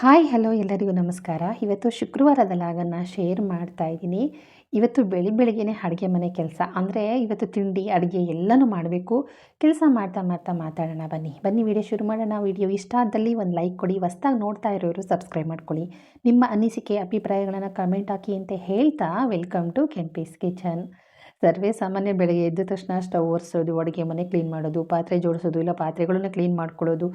Hi hello ಎಲ್ಲರಿಗೂ ನಮಸ್ಕಾರ. ಇವತ್ತು ಶುಕ್ರವಾರದ ಲಾಗನ್ನು ಶೇರ್ ಮಾಡ್ತಾ ಇದ್ದೀನಿ. ಇವತ್ತು ಬೆಳಿಗ್ಗೆನೇ ಅಡುಗೆ ಮನೆ ಕೆಲಸ ಅಂದರೆ ಇವತ್ತು ತಿಂಡಿ ಅಡುಗೆ ಎಲ್ಲನೂ ಮಾಡಬೇಕು. ಕೆಲಸ ಮಾಡ್ತಾ ಮಾಡ್ತಾ ಮಾತಾಡೋಣ ಬನ್ನಿ ವಿಡಿಯೋ ಶುರು ಮಾಡೋಣ. ವಿಡಿಯೋ ಇಷ್ಟ ಆದಲ್ಲಿ ಒಂದು ಲೈಕ್ ಕೊಡಿ. ಹೊಸ್ದಾಗಿ ನೋಡ್ತಾ ಇರೋರು ಸಬ್ಸ್ಕ್ರೈಬ್ ಮಾಡ್ಕೊಳ್ಳಿ. ನಿಮ್ಮ ಅನಿಸಿಕೆ ಅಭಿಪ್ರಾಯಗಳನ್ನು ಕಮೆಂಟ್ ಹಾಕಿ ಅಂತ ಹೇಳ್ತಾ ವೆಲ್ಕಮ್ ಟು ಕೆಂಪೀಸ್ ಕಿಚನ್. ಸರ್ವೇ ಸಾಮಾನ್ಯ ಬೆಳಗ್ಗೆ ಎದ್ದ ತಕ್ಷಣ ಸ್ಟವ್ ಒರೆಸೋದು, ಅಡುಗೆ ಮನೆ ಕ್ಲೀನ್ ಮಾಡೋದು, ಪಾತ್ರೆ ಜೋಡಿಸೋದು, ಇಲ್ಲ ಪಾತ್ರೆಗಳನ್ನ ಕ್ಲೀನ್ ಮಾಡ್ಕೊಳ್ಳೋದು,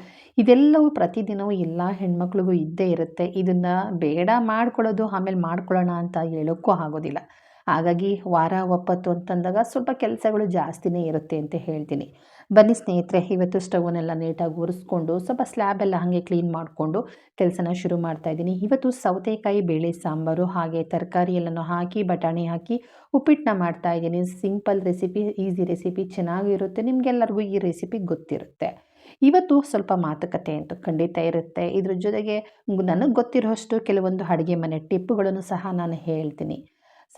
ಇದೆಲ್ಲವೂ ಪ್ರತಿದಿನವೂ ಎಲ್ಲ ಹೆಣ್ಮಕ್ಳಿಗೂ ಇದ್ದೇ ಇರುತ್ತೆ. ಇದನ್ನು ಬೇಡ ಮಾಡ್ಕೊಳ್ಳೋದು ಆಮೇಲೆ ಮಾಡ್ಕೊಳ್ಳೋಣ ಅಂತ ಹೇಳೋಕ್ಕೂ ಆಗೋದಿಲ್ಲ. ಹಾಗಾಗಿ ವಾರ ಒಪ್ಪತ್ತು ಅಂತಂದಾಗ ಸ್ವಲ್ಪ ಕೆಲಸಗಳು ಜಾಸ್ತಿನೇ ಇರುತ್ತೆ ಅಂತ ಹೇಳ್ತೀನಿ. ಬನ್ನಿ ಸ್ನೇಹಿತರೆ, ಇವತ್ತು ಸ್ಟವ್ವನ್ನೆಲ್ಲ ನೀಟಾಗಿ ಒರೆಸ್ಕೊಂಡು ಸ್ವಲ್ಪ ಸ್ಲ್ಯಾಬೆಲ್ಲ ಹಾಗೆ ಕ್ಲೀನ್ ಮಾಡಿಕೊಂಡು ಕೆಲಸನ ಶುರು ಮಾಡ್ತಾಯಿದ್ದೀನಿ. ಇವತ್ತು ಸೌತೆಕಾಯಿ ಬೇಳೆ ಸಾಂಬಾರು ಹಾಗೆ ತರಕಾರಿ ಎಲ್ಲನೂ ಹಾಕಿ ಬಟಾಣಿ ಹಾಕಿ ಉಪ್ಪಿಟ್ಟನ್ನ ಮಾಡ್ತಾಯಿದ್ದೀನಿ. ಸಿಂಪಲ್ ರೆಸಿಪಿ, ಈಸಿ ರೆಸಿಪಿ, ಚೆನ್ನಾಗಿರುತ್ತೆ. ನಿಮಗೆಲ್ಲರಿಗೂ ಈ ರೆಸಿಪಿ ಗೊತ್ತಿರುತ್ತೆ. ಇವತ್ತು ಸ್ವಲ್ಪ ಮಾತುಕತೆ ಅಂತೂ ಖಂಡಿತ ಇರುತ್ತೆ. ಇದ್ರ ಜೊತೆಗೆ ನನಗೆ ಗೊತ್ತಿರೋಷ್ಟು ಕೆಲವೊಂದು ಅಡುಗೆ ಮನೆ ಟಿಪ್ಪುಗಳನ್ನು ಸಹ ನಾನು ಹೇಳ್ತೀನಿ.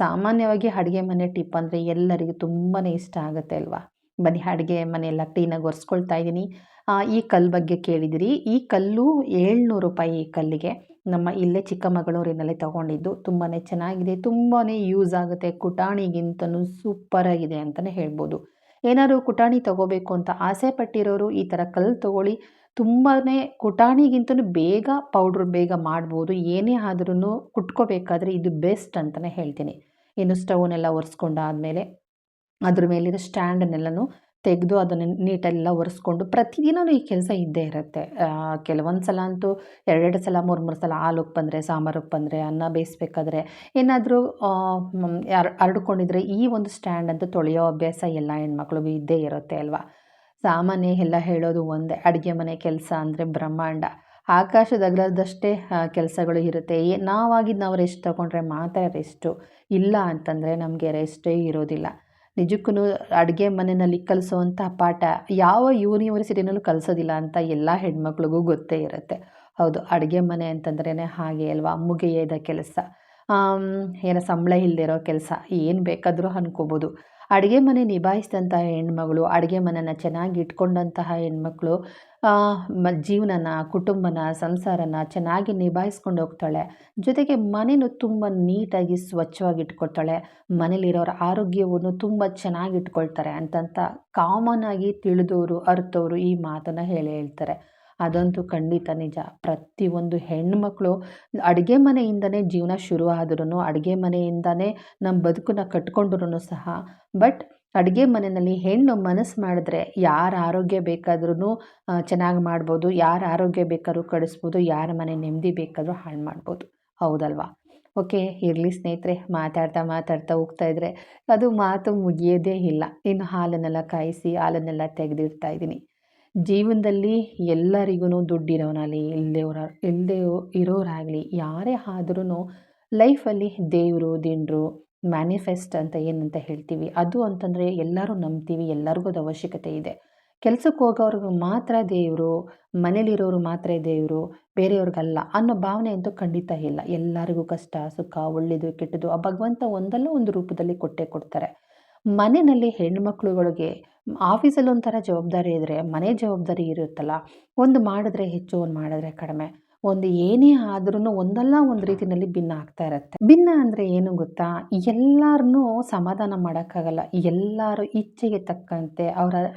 ಸಾಮಾನ್ಯವಾಗಿ ಅಡುಗೆ ಮನೆ ಟಿಪ್ ಅಂದರೆ ಎಲ್ಲರಿಗೂ ತುಂಬಾ ಇಷ್ಟ ಆಗುತ್ತೆ ಅಲ್ವಾ. ಬನ್ನಿ ಅಡುಗೆ ಮನೆಯೆಲ್ಲ ಕ್ಲೀನಾಗಿ ಒರೆಸ್ಕೊಳ್ತಾ ಇದ್ದೀನಿ. ಈ ಕಲ್ಲು ಬಗ್ಗೆ ಕೇಳಿದಿರಿ. ಈ ಕಲ್ಲು 700 ರೂಪಾಯಿ ಈ ಕಲ್ಲಿಗೆ. ನಮ್ಮ ಇಲ್ಲೇ ಚಿಕ್ಕಮಗಳೂರಿನಲ್ಲೇ ತೊಗೊಂಡಿದ್ದು. ತುಂಬಾ ಚೆನ್ನಾಗಿದೆ, ತುಂಬಾ ಯೂಸ್ ಆಗುತ್ತೆ. ಕುಟಾಣಿಗಿಂತನೂ ಸೂಪರಾಗಿದೆ ಅಂತಲೇ ಹೇಳ್ಬೋದು. ಏನಾದ್ರು ಕುಟಾಣಿ ತೊಗೋಬೇಕು ಅಂತ ಆಸೆ ಪಟ್ಟಿರೋರು ಈ ಥರ ಕಲ್ಲು ತೊಗೊಳ್ಳಿ. ತುಂಬಾ ಕುಟಾಣಿಗಿಂತನೂ ಬೇಗ ಪೌಡ್ರ್ ಬೇಗ ಮಾಡ್ಬೋದು. ಏನೇ ಆದ್ರೂ ಕುಟ್ಕೋಬೇಕಾದ್ರೆ ಇದು ಬೆಸ್ಟ್ ಅಂತಲೇ ಹೇಳ್ತೀನಿ. ಇನ್ನು ಸ್ಟವ್ನೆಲ್ಲ ಒರೆಸ್ಕೊಂಡಾದಮೇಲೆ ಅದ್ರ ಮೇಲಿರೋ ಸ್ಟ್ಯಾಂಡನ್ನೆಲ್ಲನೂ ತೆಗೆದು ಅದನ್ನು ನೀಟೆಲ್ಲ ಒರೆಸ್ಕೊಂಡು ಪ್ರತಿದಿನವೂ ಈ ಕೆಲಸ ಇದ್ದೇ ಇರುತ್ತೆ. ಕೆಲವೊಂದು ಸಲ ಅಂತೂ 2 ಸಲ 3 ಸಲ ಹಾಲು ಉಪ್ಪಂದರೆ, ಸಾಂಬಾರು ಉಪ್ಪಂದರೆ, ಅನ್ನ ಬೇಯಿಸ್ಬೇಕಾದ್ರೆ ಏನಾದರೂ ಹರಡ್ಕೊಂಡಿದ್ರೆ ಈ ಒಂದು ಸ್ಟ್ಯಾಂಡ್ ಅಂತೂ ತೊಳೆಯೋ ಅಭ್ಯಾಸ ಎಲ್ಲ ಹೆಣ್ಮಕ್ಳಿಗೂ ಇದ್ದೇ ಇರುತ್ತೆ ಅಲ್ವಾ. ಸಾಮಾನ್ಯ ಎಲ್ಲ ಹೇಳೋದು ಒಂದೇ, ಅಡುಗೆ ಮನೆ ಕೆಲಸ ಅಂದರೆ ಬ್ರಹ್ಮಾಂಡ. ಆಕಾಶದ ಅಗಲದಷ್ಟೇ ಕೆಲಸಗಳು ಇರುತ್ತೆ. ನಾವಾಗಿದ್ದು ನಾವು ರೆಸ್ಟ್ ತೊಗೊಂಡ್ರೆ ಮಾತ್ರ ರೆಸ್ಟು, ಇಲ್ಲ ಅಂತಂದರೆ ನಮಗೆ ರೆಸ್ಟೇ ಇರೋದಿಲ್ಲ. ನಿಜಕ್ಕೂ ಅಡುಗೆ ಮನೆಯಲ್ಲಿ ಕಲಿಸೋವಂಥ ಪಾಠ ಯಾವ ಯೂನಿವರ್ಸಿಟಿನಲ್ಲೂ ಕಲಿಸೋದಿಲ್ಲ ಅಂತ ಎಲ್ಲ ಹೆಣ್ಮಕ್ಳಿಗೂ ಗೊತ್ತೇ ಇರುತ್ತೆ. ಹೌದು, ಅಡುಗೆ ಮನೆ ಅಂತಂದ್ರೇ ಹಾಗೆ ಅಲ್ವಾ, ಮುಗಿಯದ ಕೆಲಸ. ಏನೋ ಸಂಬಳ ಇಲ್ಲದೆ ಇರೋ ಕೆಲಸ, ಏನು ಬೇಕಾದರೂ ಅನ್ಕೋಬೋದು. ಅಡುಗೆ ಮನೆ ನಿಭಾಯಿಸಿದಂತಹ ಹೆಣ್ಮಗಳು, ಅಡುಗೆ ಮನೆನ ಚೆನ್ನಾಗಿ ಇಟ್ಕೊಂಡಂತಹ ಹೆಣ್ಮಕ್ಳು ಜೀವನನ, ಕುಟುಂಬನ, ಸಂಸಾರನ ಚೆನ್ನಾಗಿ ನಿಭಾಯಿಸ್ಕೊಂಡು ಹೋಗ್ತಾಳೆ. ಜೊತೆಗೆ ಮನೆಯೂ ತುಂಬ ನೀಟಾಗಿ ಸ್ವಚ್ಛವಾಗಿ ಇಟ್ಕೊಳ್ತಾಳೆ. ಮನೇಲಿರೋರ ಆರೋಗ್ಯವನ್ನು ತುಂಬ ಚೆನ್ನಾಗಿ ಇಟ್ಕೊಳ್ತಾರೆ ಅಂತಂತ ಕಾಮನ್ ಆಗಿ ತಿಳಿದವರು ಅರ್ಥವರು ಈ ಮಾತನ್ನು ಹೇಳ್ತಾರೆ. ಅದಂತೂ ಖಂಡಿತ ನಿಜ. ಪ್ರತಿಯೊಂದು ಹೆಣ್ಮಕ್ಳು ಅಡುಗೆ ಮನೆಯಿಂದನೇ ಜೀವನ ಶುರು ಆದ್ರೂ, ಅಡುಗೆ ಮನೆಯಿಂದನೇ ನಮ್ಮ ಬದುಕನ್ನು ಕಟ್ಕೊಂಡ್ರೂ ಸಹ, ಬಟ್ ಅಡುಗೆ ಮನೆಯಲ್ಲಿ ಹೆಣ್ಣು ಮನಸ್ಸು ಮಾಡಿದ್ರೆ ಯಾರ ಆರೋಗ್ಯ ಬೇಕಾದ್ರೂ ಚೆನ್ನಾಗಿ ಮಾಡ್ಬೋದು, ಯಾರ ಆರೋಗ್ಯ ಬೇಕಾದ್ರೂ ಕೆಡಿಸ್ಬೋದು, ಯಾರ ಮನೆ ನೆಮ್ಮದಿ ಬೇಕಾದರೂ ಹಾಳು ಮಾಡ್ಬೋದು. ಹೌದಲ್ವಾ. ಓಕೆ, ಇರಲಿ ಸ್ನೇಹಿತರೆ, ಮಾತಾಡ್ತಾ ಹೋಗ್ತಾಯಿದ್ರೆ ಅದು ಮಾತು ಮುಗಿಯೋದೇ ಇಲ್ಲ. ಇನ್ನು ಹಾಲನ್ನೆಲ್ಲ ಕಾಯಿಸಿ ಹಾಲನ್ನೆಲ್ಲ ತೆಗೆದಿಡ್ತಾ ಇದ್ದೀನಿ. ಜೀವನದಲ್ಲಿ ಎಲ್ಲರಿಗೂ ದುಡ್ಡಿರೋನಾಗಲಿ ಇಲ್ಲದೆ ಇರೋರಾಗಲಿ ಯಾರೇ ಆದ್ರೂ ಲೈಫಲ್ಲಿ ದೇವರು ದಿಂಡ್ರು ಮ್ಯಾನಿಫೆಸ್ಟ್ ಅಂತ ಏನಂತ ಹೇಳ್ತೀವಿ, ಅದು ಅಂತಂದರೆ ಎಲ್ಲರೂ ನಂಬ್ತೀವಿ, ಎಲ್ಲರಿಗೂ ಅದು ಅವಶ್ಯಕತೆ ಇದೆ. ಕೆಲಸಕ್ಕೆ ಹೋಗೋರ್ಗೆ ಮಾತ್ರ ದೇವರು, ಮನೇಲಿರೋರು ಮಾತ್ರ ದೇವರು, ಬೇರೆಯವ್ರಿಗಲ್ಲ ಅನ್ನೋ ಭಾವನೆ ಅಂತೂ ಖಂಡಿತ ಇಲ್ಲ. ಎಲ್ಲರಿಗೂ ಕಷ್ಟ ಸುಖ ಒಳ್ಳೆಯದು ಕೆಟ್ಟದ್ದು ಆ ಭಗವಂತ ಒಂದಲ್ಲ ಒಂದು ರೂಪದಲ್ಲಿ ಕೊಟ್ಟೇ ಕೊಡ್ತಾರೆ. ಮನೆಯಲ್ಲಿ ಹೆಣ್ಮಕ್ಳುಗಳಿಗೆ ಆಫೀಸಲ್ಲಿ ಒಂಥರ ಜವಾಬ್ದಾರಿ ಇದ್ದರೆ ಮನೆ ಜವಾಬ್ದಾರಿ ಇರುತ್ತಲ್ಲ. ಒಂದು ಮಾಡಿದ್ರೆ ಹೆಚ್ಚು, ಒಂದು ಮಾಡಿದ್ರೆ ಕಡಿಮೆ, ಒಂದು ಏನೇ ಆದ್ರೂ ಒಂದಲ್ಲ ಒಂದು ರೀತಿಯಲ್ಲಿ ಭಿನ್ನ ಆಗ್ತಾ ಇರುತ್ತೆ. ಭಿನ್ನ ಅಂದರೆ ಏನು ಗೊತ್ತಾ, ಎಲ್ಲರನ್ನೂ ಸಮಾಧಾನ ಮಾಡೋಕ್ಕಾಗಲ್ಲ. ಎಲ್ಲರ ಇಚ್ಛೆಗೆ ತಕ್ಕಂತೆ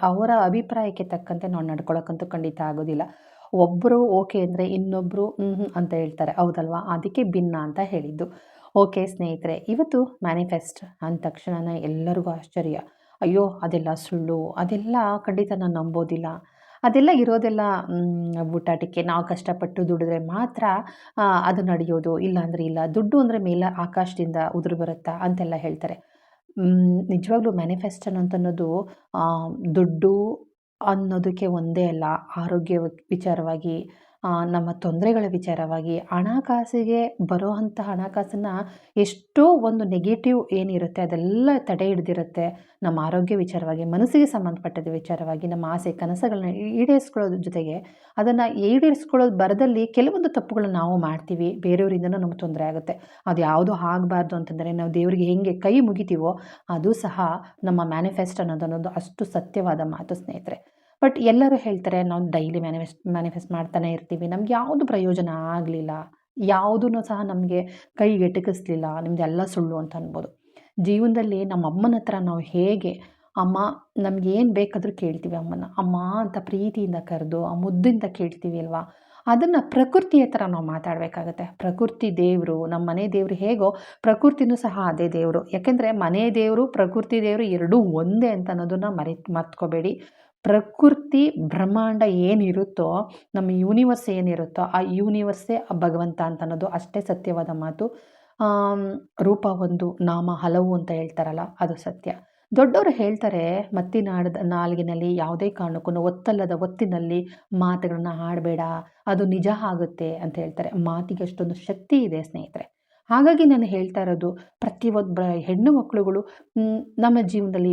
ಅವರ ಅಭಿಪ್ರಾಯಕ್ಕೆ ತಕ್ಕಂತೆ ನಾವು ನಡ್ಕೊಳ್ಳೋಕ್ಕಂತೂ ಖಂಡಿತ ಆಗೋದಿಲ್ಲ. ಒಬ್ಬರು ಓಕೆ ಅಂದರೆ ಇನ್ನೊಬ್ಬರು ಅಂತ ಹೇಳ್ತಾರೆ. ಹೌದಲ್ವಾ, ಅದಕ್ಕೆ ಭಿನ್ನ ಅಂತ ಹೇಳಿದ್ದು. ಓಕೆ ಸ್ನೇಹಿತರೆ, ಇವತ್ತು ಮ್ಯಾನಿಫೆಸ್ಟ್ ಅಂದ ತಕ್ಷಣನೇ ಎಲ್ಲರಿಗೂ ಆಶ್ಚರ್ಯ. ಅಯ್ಯೋ ಅದೆಲ್ಲ ಸುಳ್ಳು, ಅದೆಲ್ಲ ಖಂಡಿತ ನಾನು ನಂಬೋದಿಲ್ಲ, ಅದೆಲ್ಲ ಇರೋದೆಲ್ಲ ಬೂಟಾಟಿಕೆ, ನಾವು ಕಷ್ಟಪಟ್ಟು ದುಡಿದ್ರೆ ಮಾತ್ರ ಅದು ನಡೆಯೋದು, ಇಲ್ಲಾಂದರೆ ಇಲ್ಲ, ದುಡ್ಡು ಅಂದರೆ ಮೇಲೆ ಆಕಾಶದಿಂದ ಉದುರು ಬರುತ್ತಾ ಅಂತೆಲ್ಲ ಹೇಳ್ತಾರೆ. ನಿಜವಾಗ್ಲೂ ಮ್ಯಾನಿಫೆಸ್ಟನ್ ಅಂತನ್ನೋದು ದುಡ್ಡು ಅನ್ನೋದಕ್ಕೆ ಒಂದೇ ಅಲ್ಲ, ಆರೋಗ್ಯ ವಿಚಾರವಾಗಿ, ನಮ್ಮ ತೊಂದರೆಗಳ ವಿಚಾರವಾಗಿ, ಹಣಕಾಸಿಗೆ ಬರೋವಂಥ ಹಣಕಾಸನ್ನು ಎಷ್ಟೋ ಒಂದು ನೆಗೆಟಿವ್ ಏನಿರುತ್ತೆ ಅದೆಲ್ಲ ತಡೆ ಹಿಡ್ದಿರುತ್ತೆ. ನಮ್ಮ ಆರೋಗ್ಯ ವಿಚಾರವಾಗಿ, ಮನಸ್ಸಿಗೆ ಸಂಬಂಧಪಟ್ಟದ ವಿಚಾರವಾಗಿ, ನಮ್ಮ ಆಸೆ ಕನಸುಗಳನ್ನ ಈಡೇರಿಸ್ಕೊಳ್ಳೋದ್ರ ಜೊತೆಗೆ ಅದನ್ನು ಈಡೇರಿಸ್ಕೊಳ್ಳೋದು ಬರದಲ್ಲಿ ಕೆಲವೊಂದು ತಪ್ಪುಗಳನ್ನ ನಾವು ಮಾಡ್ತೀವಿ, ಬೇರೆಯವರಿಂದನೂ ನಮ್ಗೆ ತೊಂದರೆ ಆಗುತ್ತೆ. ಅದು ಯಾವುದೂ ಆಗಬಾರ್ದು ಅಂತಂದರೆ ನಾವು ದೇವರಿಗೆ ಹೆಂಗೆ ಕೈ ಮುಗಿತೀವೋ ಅದು ಸಹ ನಮ್ಮ ಮ್ಯಾನಿಫೆಸ್ಟ್ ಅನ್ನೋದು ಅಷ್ಟು ಸತ್ಯವಾದ ಮಾತು ಸ್ನೇಹಿತರೆ. ಬಟ್ ಎಲ್ಲರೂ ಹೇಳ್ತಾರೆ ನಾವು ಡೈಲಿ ಮ್ಯಾನಿಫೆಸ್ಟ್ ಮಾಡ್ತಾನೆ ಇರ್ತೀವಿ. ನಮ್ಗೆ ಯಾವುದು ಪ್ರಯೋಜನ ಆಗಲಿಲ್ಲ. ಯಾವುದೂ ಸಹ ನಮಗೆ ಕೈಗೆ ಎಟಕಿಸ್ಲಿಲ್ಲ. ನಿಮ್ದೆಲ್ಲ ಸುಳ್ಳು ಅಂತ ಅನ್ಬೋದು. ಜೀವನದಲ್ಲಿ ನಮ್ಮ ಅಮ್ಮನ ಹತ್ರ ನಾವು ಹೇಗೆ ಅಮ್ಮ ನಮ್ಗೇನು ಬೇಕಾದರೂ ಕೇಳ್ತೀವಿ ಅಮ್ಮನ. ಅಮ್ಮ ಅಂತ ಪ್ರೀತಿಯಿಂದ ಕರೆದು ಆ ಮುದ್ದಿಂದ ಕೇಳ್ತೀವಿ ಅಲ್ವಾ? ಅದನ್ನು ಪ್ರಕೃತಿಯ ಥರ ನಾವು ಮಾತಾಡಬೇಕಾಗತ್ತೆ. ಪ್ರಕೃತಿ ದೇವರು, ನಮ್ಮ ಮನೆ ದೇವರು ಹೇಗೋ ಪ್ರಕೃತಿನೂ ಸಹ ಅದೇ ದೇವರು. ಯಾಕೆಂದರೆ ಮನೆ ದೇವರು, ಪ್ರಕೃತಿ ದೇವರು ಎರಡೂ ಒಂದೇ ಅಂತ ಅನ್ನೋದನ್ನು ಮರ್ತ್ಕೋಬೇಡಿ. ಪ್ರಕೃತಿ ಬ್ರಹ್ಮಾಂಡ ಏನಿರುತ್ತೋ, ನಮ್ಮ ಯೂನಿವರ್ಸ್ ಏನಿರುತ್ತೋ ಆ ಯೂನಿವರ್ಸೇ ಭಗವಂತ ಅಂತ ಅನ್ನೋದು ಅಷ್ಟೇ ಸತ್ಯವಾದ ಮಾತು. ರೂಪ ಒಂದು, ನಾಮ ಹಲವು ಅಂತ ಹೇಳ್ತಾರಲ್ಲ, ಅದು ಸತ್ಯ. ದೊಡ್ಡವರು ಹೇಳ್ತಾರೆ, ಮತ್ತಿನಾಡದ ನಾಲಿಗೆನಲ್ಲಿ ಯಾವುದೇ ಕಾರಣಕ್ಕೂ ಒತ್ತಲ್ಲದ ಒತ್ತಿನಲ್ಲಿ ಮಾತುಗಳನ್ನ ಆಡಬೇಡ, ಅದು ನಿಜ ಆಗುತ್ತೆ ಅಂತ ಹೇಳ್ತಾರೆ. ಮಾತಿಗೆ ಅಷ್ಟೊಂದು ಶಕ್ತಿ ಇದೆ ಸ್ನೇಹಿತರೆ. ಹಾಗಾಗಿ ನಾನು ಹೇಳ್ತಾ ಇರೋದು, ಪ್ರತಿಯೊಬ್ಬ ಹೆಣ್ಣು ಮಕ್ಕಳುಗಳು ನಮ್ಮ ಜೀವನದಲ್ಲಿ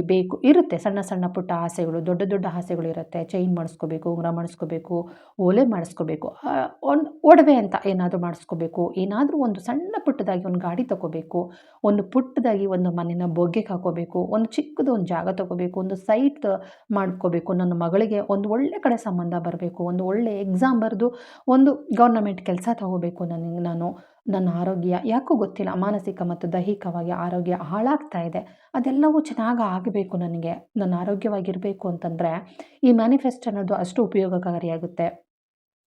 ಇರುತ್ತೆ ಸಣ್ಣ ಸಣ್ಣ ಪುಟ್ಟ ಆಸೆಗಳು, ದೊಡ್ಡ ದೊಡ್ಡ ಆಸೆಗಳು ಇರುತ್ತೆ. ಚೈನ್ ಮಾಡಿಸ್ಕೋಬೇಕು, ಉಂಗುರ ಮಾಡಿಸ್ಕೋಬೇಕು, ಓಲೆ ಮಾಡಿಸ್ಕೋಬೇಕು, ಒಂದು ಒಡವೆ ಅಂತ ಏನಾದರೂ ಮಾಡಿಸ್ಕೋಬೇಕು, ಏನಾದರೂ ಒಂದು ಸಣ್ಣ ಪುಟ್ಟದಾಗಿ ಒಂದು ಗಾಡಿ ತೊಗೋಬೇಕು, ಒಂದು ಪುಟ್ಟದಾಗಿ ಒಂದು ಮನೆಯ ಬೊಗ್ಗೆಗೆ ಹಾಕೋಬೇಕು, ಒಂದು ಚಿಕ್ಕದು ಒಂದು ಜಾಗ ತೊಗೋಬೇಕು, ಒಂದು ಸೈಟ್ ಮಾಡ್ಕೋಬೇಕು, ನನ್ನ ಮಗಳಿಗೆ ಒಂದು ಒಳ್ಳೆ ಕಡೆ ಸಂಬಂಧ ಬರಬೇಕು, ಒಂದು ಒಳ್ಳೆ ಎಕ್ಸಾಮ್ ಬರೆದು ಒಂದು ಗೌರ್ನಮೆಂಟ್ ಕೆಲಸ ತೊಗೋಬೇಕು, ನನ್ನ ಆರೋಗ್ಯ ಯಾಕೋ ಗೊತ್ತಿಲ್ಲ ಮಾನಸಿಕ ಮತ್ತು ದೈಹಿಕವಾಗಿ ಆರೋಗ್ಯ ಹಾಳಾಗ್ತಾ ಇದೆ, ಅದೆಲ್ಲವೂ ಚೆನ್ನಾಗಿ ಆಗಬೇಕು, ನನ್ನ ಆರೋಗ್ಯವಾಗಿರಬೇಕು ಅಂತಂದರೆ ಈ ಮ್ಯಾನಿಫೆಸ್ಟ್ ಅನ್ನೋದು ಅಷ್ಟು ಉಪಯೋಗಕಾರಿಯಾಗುತ್ತೆ,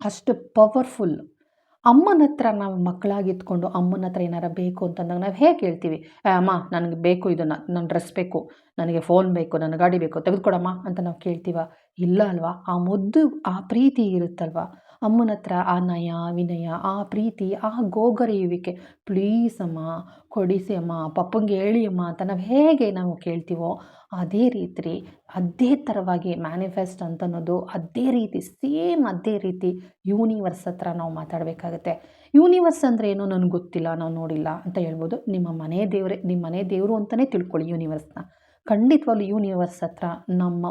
ಅಷ್ಟು ಪವರ್ಫುಲ್. ಅಮ್ಮನ ಹತ್ರ ನಾವು ಮಕ್ಕಳಾಗಿ ಇದ್ಕೊಂಡು ಅಮ್ಮನ ಹತ್ರ ಏನಾರು ಬೇಕು ಅಂತಂದಾಗ ನಾವು ಹೇಗೆ ಹೇಳ್ತೀವಿ, ಅಮ್ಮ ನನಗೆ ಬೇಕು ಇದನ್ನು, ನನ್ನ ಡ್ರೆಸ್ ಬೇಕು, ನನಗೆ ಫೋನ್ ಬೇಕು, ನನ್ನ ಗಾಡಿ ಬೇಕು, ತೆಗೆದುಕೊಡಮ್ಮ ಅಂತ ನಾವು ಕೇಳ್ತೀವ? ಇಲ್ಲ ಅಲ್ವಾ? ಆ ಮುದ್ದು, ಆ ಪ್ರೀತಿ ಇರುತ್ತಲ್ವ ಅಮ್ಮನ ಹತ್ರ, ಆ ನಯ ವಿನಯ, ಆ ಪ್ರೀತಿ, ಆ ಗೋಗರೆಯುವಿಕೆ, ಪ್ಲೀಸ್ ಅಮ್ಮ ಕೊಡಿಸಿ ಅಮ್ಮ, ಪಪ್ಪಂಗೆ ಹೇಳಿ ಅಮ್ಮ ಅಂತ ನಾವು ಹೇಗೆ ನಾವು ಕೇಳ್ತೀವೋ ಅದೇ ಥರವಾಗಿ ಮ್ಯಾನಿಫೆಸ್ಟ್ ಅಂತ ಅನ್ನೋದು ಅದೇ ರೀತಿ ಸೇಮ್ ಅದೇ ರೀತಿ ಯೂನಿವರ್ಸ್ ಹತ್ರ ನಾವು ಮಾತಾಡಬೇಕಾಗತ್ತೆ. ಯೂನಿವರ್ಸ್ ಅಂದರೆ ಏನೋ ನನಗೆ ಗೊತ್ತಿಲ್ಲ, ನಾವು ನೋಡಿಲ್ಲ ಅಂತ ಹೇಳ್ಬೋದು. ನಿಮ್ಮ ಮನೆ ದೇವರು ಅಂತಲೇ ತಿಳ್ಕೊಳ್ಳಿ ಯೂನಿವರ್ಸ್ನ. ಖಂಡಿತವಾಗ್ಲೂ ಯೂನಿವರ್ಸ್ ಹತ್ರ ನಮ್ಮ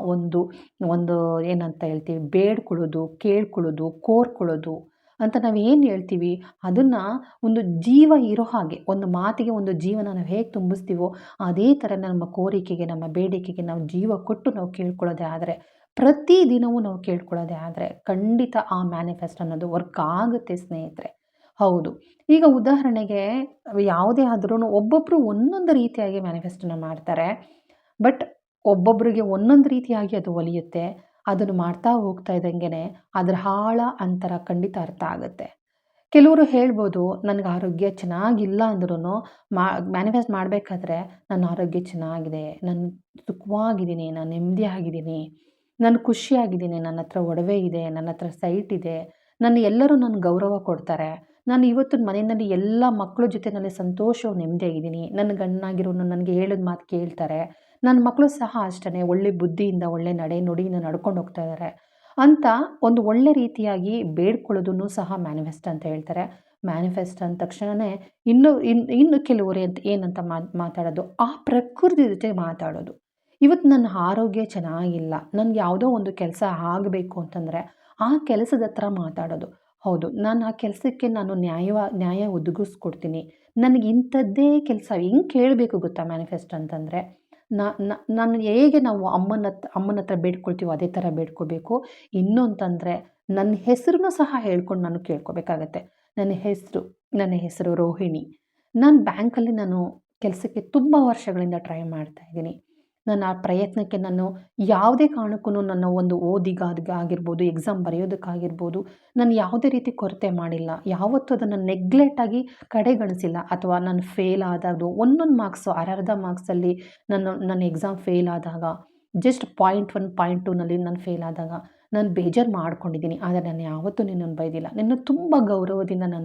ಒಂದು ಏನಂತ ಹೇಳ್ತೀವಿ, ಬೇಡ್ಕೊಳ್ಳೋದು, ಕೇಳ್ಕೊಳ್ಳೋದು, ಕೋರ್ಕೊಳ್ಳೋದು ಅಂತ ನಾವು ಏನು ಹೇಳ್ತೀವಿ, ಅದನ್ನು ಒಂದು ಜೀವ ಇರೋ ಹಾಗೆ, ಒಂದು ಮಾತಿಗೆ ಒಂದು ಜೀವನ ನಾವು ಹೇಗೆ ತುಂಬಿಸ್ತೀವೋ ಅದೇ ಥರ ನಮ್ಮ ಕೋರಿಕೆಗೆ, ನಮ್ಮ ಬೇಡಿಕೆಗೆ ನಾವು ಜೀವ ಕೊಟ್ಟು ನಾವು ಕೇಳ್ಕೊಳ್ಳೋದೇ ಆದರೆ, ಪ್ರತಿದಿನವೂ ನಾವು ಕೇಳ್ಕೊಳ್ಳೋದೇ ಆದರೆ ಖಂಡಿತ ಆ ಮ್ಯಾನಿಫೆಸ್ಟ್ ಅನ್ನೋದು ವರ್ಕ್ ಆಗುತ್ತೆ ಸ್ನೇಹಿತರೆ. ಹೌದು. ಈಗ ಉದಾಹರಣೆಗೆ ಯಾವುದೇ ಆದ್ರೂ ಒಬ್ಬೊಬ್ಬರು ಒಂದೊಂದು ರೀತಿಯಾಗಿ ಮ್ಯಾನಿಫೆಸ್ಟನ್ನು ಮಾಡ್ತಾರೆ. ಬಟ್ ಒಬ್ಬೊಬ್ಬರಿಗೆ ಒಂದೊಂದು ರೀತಿಯಾಗಿ ಅದು ಒಲಿಯುತ್ತೆ. ಅದನ್ನು ಮಾಡ್ತಾ ಹೋಗ್ತಾ ಇದ್ದಂಗೆ ಅದರ ಆಳ ಅಂತರ ಖಂಡಿತ ಅರ್ಥ ಆಗುತ್ತೆ. ಕೆಲವರು ಹೇಳ್ಬೋದು, ನನಗೆ ಆರೋಗ್ಯ ಚೆನ್ನಾಗಿಲ್ಲ ಅಂದ್ರೂ ಮ್ಯಾನಿಫೆಸ್ಟ್ ಮಾಡಬೇಕಾದ್ರೆ ನನ್ನ ಆರೋಗ್ಯ ಚೆನ್ನಾಗಿದೆ, ನಾನು ಸುಖವಾಗಿದ್ದೀನಿ, ನಾನು ನೆಮ್ಮದಿಯಾಗಿದ್ದೀನಿ, ನಾನು ಖುಷಿಯಾಗಿದ್ದೀನಿ, ನನ್ನ ಹತ್ರ ಒಡವೆ ಇದೆ, ನನ್ನ ಹತ್ರ ಸೈಟ್ ಇದೆ, ಎಲ್ಲರೂ ನನಗೆ ಗೌರವ ಕೊಡ್ತಾರೆ, ನಾನು ಇವತ್ತು ಮನೆಯಲ್ಲಿ ಎಲ್ಲ ಮಕ್ಕಳ ಜೊತೆಯಲ್ಲಿ ಸಂತೋಷವಾಗಿ ನೆಮ್ಮದಿಯಾಗಿದ್ದೀನಿ, ನನ್ನ ಗಂಡನಾಗಿರೋನು ನನಗೆ ಹೇಳಿದ ಮಾತು ಕೇಳ್ತಾರೆ, ನನ್ನ ಮಕ್ಕಳು ಸಹ ಅಷ್ಟೇ ಒಳ್ಳೆ ಬುದ್ಧಿಯಿಂದ, ಒಳ್ಳೆ ನಡೆ ನುಡಿಯಿಂದ ನಡ್ಕೊಂಡು ಹೋಗ್ತಾ ಇದ್ದಾರೆ ಅಂತ ಒಂದು ಒಳ್ಳೆ ರೀತಿಯಾಗಿ ಬೇಡ್ಕೊಳ್ಳೋದನ್ನು ಸಹ ಮ್ಯಾನಿಫೆಸ್ಟ್ ಅಂತ ಹೇಳ್ತಾರೆ. ಮ್ಯಾನಿಫೆಸ್ಟ್ ಅಂದ ತಕ್ಷಣವೇ ಇನ್ನು ಕೆಲವರು ಏನಂತ ಮಾತಾಡೋದು, ಆ ಪ್ರಕೃತಿ ಜೊತೆ ಮಾತಾಡೋದು. ಇವತ್ತು ನನ್ನ ಆರೋಗ್ಯ ಚೆನ್ನಾಗಿಲ್ಲ, ನನಗೆ ಯಾವುದೋ ಒಂದು ಕೆಲಸ ಆಗಬೇಕು ಅಂತಂದರೆ ಆ ಕೆಲಸದ ಹತ್ರ ಮಾತಾಡೋದು. ಹೌದು, ನಾನು ಆ ಕೆಲಸಕ್ಕೆ ನ್ಯಾಯ ಒದಗಿಸ್ಕೊಡ್ತೀನಿ, ನನಗೆ ಇಂಥದ್ದೇ ಕೆಲಸ ಹೆಂಗೆ ಕೇಳಬೇಕು ಗೊತ್ತಾ ಮ್ಯಾನಿಫೆಸ್ಟ್ ಅಂತಂದರೆ, ನಾನು ಹೇಗೆ ನಾವು ಅಮ್ಮನ ಹತ್ರ ಬೇಡ್ಕೊಳ್ತೀವೋ ಅದೇ ಥರ ಬೇಡ್ಕೋಬೇಕು. ಇನ್ನೂ ಅಂತಂದರೆ ನನ್ನ ಹೆಸರನ್ನು ಸಹ ಹೇಳ್ಕೊಂಡು ನಾನು ಕೇಳ್ಕೋಬೇಕಾಗತ್ತೆ. ನನ್ನ ಹೆಸರು ರೋಹಿಣಿ. ನಾನು ಬ್ಯಾಂಕಲ್ಲಿ ಕೆಲಸಕ್ಕೆ ತುಂಬ ವರ್ಷಗಳಿಂದ ಟ್ರೈ ಮಾಡ್ತಾ ಇದ್ದೀನಿ. ನನ್ನ ಆ ಪ್ರಯತ್ನಕ್ಕೆ ಯಾವುದೇ ಕಾರಣಕ್ಕೂ ನನ್ನ ಒಂದು ಆಗಿರ್ಬೋದು, ಎಕ್ಸಾಮ್ ಬರೆಯೋದಕ್ಕಾಗಿರ್ಬೋದು, ನಾನು ಯಾವುದೇ ರೀತಿ ಕೊರತೆ ಮಾಡಿಲ್ಲ. ಯಾವತ್ತೂ ಅದನ್ನು ನೆಗ್ಲೆಕ್ಟಾಗಿ ಕಡೆಗಣಿಸಿಲ್ಲ. ಅಥವಾ ನಾನು ಫೇಲ್ ಆದಾಗಲೂ ಒಂದೊಂದು ಮಾರ್ಕ್ಸು ಅರ್ಧ ಮಾರ್ಕ್ಸಲ್ಲಿ ನನ್ನ ಎಕ್ಸಾಮ್ ಫೇಲ್ ಆದಾಗ, ಜಸ್ಟ್ 0.1 0.2ನಲ್ಲಿ ನಾನು ಫೇಲ್ ಆದಾಗ ನಾನು ಬೇಜಾರು ಮಾಡ್ಕೊಂಡಿದ್ದೀನಿ. ಆದರೆ ನಾನು ಯಾವತ್ತೂ ನಿನ್ನನ್ನು ಬೈದಿಲ್ಲ. ತುಂಬ ಗೌರವದಿಂದ ನಾನು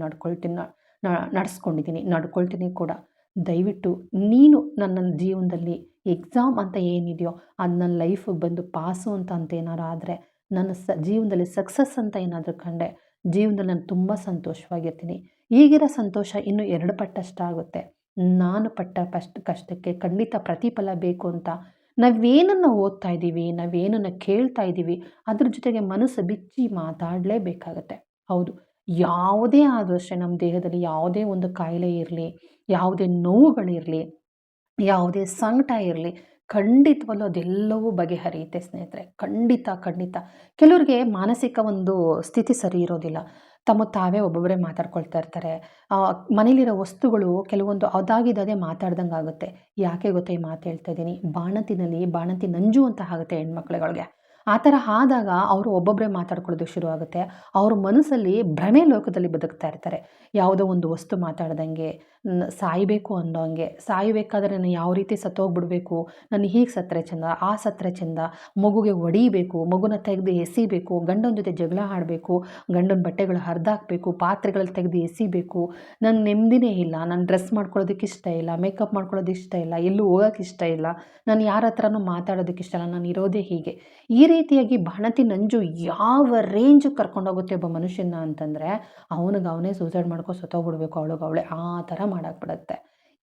ನಡ್ಕೊಳ್ತೀನಿ ಕೂಡ. ದಯವಿಟ್ಟು ನೀನು ನನ್ನ ಜೀವನದಲ್ಲಿ ಎಕ್ಸಾಮ್ ಅಂತ ಏನಿದೆಯೋ ಅದು ನನ್ನ ಲೈಫಿಗೆ ಬಂದು ಪಾಸು ಅಂತ ಏನಾರು ಆದರೆ, ನನ್ನ ಜೀವನದಲ್ಲಿ ಸಕ್ಸಸ್ ಅಂತ ಏನಾದರೂ ಕಂಡೆ, ಜೀವನದಲ್ಲಿ ನಾನು ತುಂಬ ಸಂತೋಷವಾಗಿರ್ತೀನಿ. ಈಗಿರೋ ಸಂತೋಷ ಇನ್ನೂ 2 ಪಟ್ಟಷ್ಟಾಗುತ್ತೆ. ನಾನು ಪಟ್ಟ ಕಷ್ಟಕ್ಕೆ ಖಂಡಿತ ಪ್ರತಿಫಲ ಬೇಕು ಅಂತ ನಾವೇನನ್ನು ಓದ್ತಾ ಇದ್ದೀವಿ, ನಾವೇನನ್ನು ಕೇಳ್ತಾ ಇದ್ದೀವಿ, ಅದ್ರ ಜೊತೆಗೆ ಮನಸ್ಸು ಬಿಚ್ಚಿ ಮಾತಾಡಲೇಬೇಕಾಗತ್ತೆ. ಹೌದು, ಯಾವುದೇ ಆದರೂ ಅಷ್ಟೇ, ನಮ್ಮ ದೇಹದಲ್ಲಿ ಯಾವುದೇ ಒಂದು ಕಾಯಿಲೆ ಇರಲಿ, ಯಾವುದೇ ನೋವುಗಳಿರಲಿ, ಯಾವುದೇ ಸಂಕಟ ಇರಲಿ, ಖಂಡಿತವಾಗ್ಲೂ ಅದೆಲ್ಲವೂ ಬಗೆಹರಿಯುತ್ತೆ ಸ್ನೇಹಿತರೆ. ಖಂಡಿತ, ಖಂಡಿತ. ಕೆಲವ್ರಿಗೆ ಮಾನಸಿಕ ಒಂದು ಸ್ಥಿತಿ ಸರಿ ಇರೋದಿಲ್ಲ. ತಮ್ಮ ತಾವೇ ಒಬ್ಬೊಬ್ಬರೇ ಮಾತಾಡ್ಕೊಳ್ತಾ ಇರ್ತಾರೆ. ಮನೇಲಿರೋ ವಸ್ತುಗಳು ಕೆಲವೊಂದು ಅದಾಗಿದ್ದದೇ ಮಾತಾಡ್ದಂಗಾಗುತ್ತೆ. ಯಾಕೆ ಗೊತ್ತಾ ಈ ಮಾತು ಹೇಳ್ತಾ ಇದ್ದೀನಿ? ಬಾಣಂತಿನಲ್ಲಿ ಬಾಣಂತಿ ನಂಜು ಅಂತ ಆಗುತ್ತೆ ಹೆಣ್ಮಕ್ಳುಗಳ್ಗೆ. ಆ ಥರ ಆದಾಗ ಅವರು ಒಬ್ಬೊಬ್ಬರೇ ಮಾತಾಡ್ಕೊಳ್ಳೋದಕ್ಕೆ ಶುರು ಆಗುತ್ತೆ. ಅವ್ರ ಮನಸ್ಸಲ್ಲಿ ಭ್ರಮೆ ಲೋಕದಲ್ಲಿ ಬದುಕ್ತಾ ಇರ್ತಾರೆ. ಯಾವುದೋ ಒಂದು ವಸ್ತು ಮಾತಾಡ್ದಂಗೆ, ಸಾಯಬೇಕು ಅನ್ನೋ ಹಂಗೆ, ಸಾಯಬೇಕಾದ್ರೆ ನಾನು ಯಾವ ರೀತಿ ಸತ್ತೋಗ್ಬಿಡ್ಬೇಕು, ನಾನು ಹೀಗೆ ಸತ್ತರೆ ಚೆಂದ, ಆ ಸತ್ತರೆ ಚೆಂದ, ಮಗುಗೆ ಹೊಡೀಬೇಕು, ಮಗುನ ತೆಗೆದು ಎಸಿಬೇಕು, ಗಂಡನ ಜೊತೆ ಜಗಳ ಆಡಬೇಕು, ಗಂಡನ ಬಟ್ಟೆಗಳು ಹರಿದಾಕಬೇಕು, ಪಾತ್ರೆಗಳಲ್ಲಿ ತೆಗೆದು ಎಸಿಬೇಕು, ನಂಗೆ ನೆಮ್ಮದಿನೇ ಇಲ್ಲ, ನಾನು ಡ್ರೆಸ್ ಮಾಡ್ಕೊಳ್ಳೋದಕ್ಕೆ ಇಷ್ಟ ಇಲ್ಲ, ಮೇಕಪ್ ಮಾಡ್ಕೊಳ್ಳೋದಕ್ಕೆ ಇಷ್ಟ ಇಲ್ಲ, ಎಲ್ಲೂ ಹೋಗೋಕ್ಕೆ ಇಷ್ಟ ಇಲ್ಲ, ನಾನು ಯಾರ ಹತ್ರನೂ ಮಾತಾಡೋದಕ್ಕೆ ಇಷ್ಟ ಇಲ್ಲ, ನಾನು ಇರೋದೇ ಹೀಗೆ. ಈ ರೀತಿಯಾಗಿ ಬಾಣಂತಿ ನಂಜು ಯಾವ ರೇಂಜಿಗೆ ಕರ್ಕೊಂಡೋಗುತ್ತೆ ಒಬ್ಬ ಮನುಷ್ಯನ ಅಂತಂದರೆ, ಅವನೇ ಸೂಸೈಡ್ ಮಾಡ್ಕೊಂಡು ಸತ್ತೋಗ್ಬಿಡ್ಬೇಕು ಅವಳೇ ಆ ಥರ ಮಾಡಾಕ್ಬಿಡುತ್ತೆ.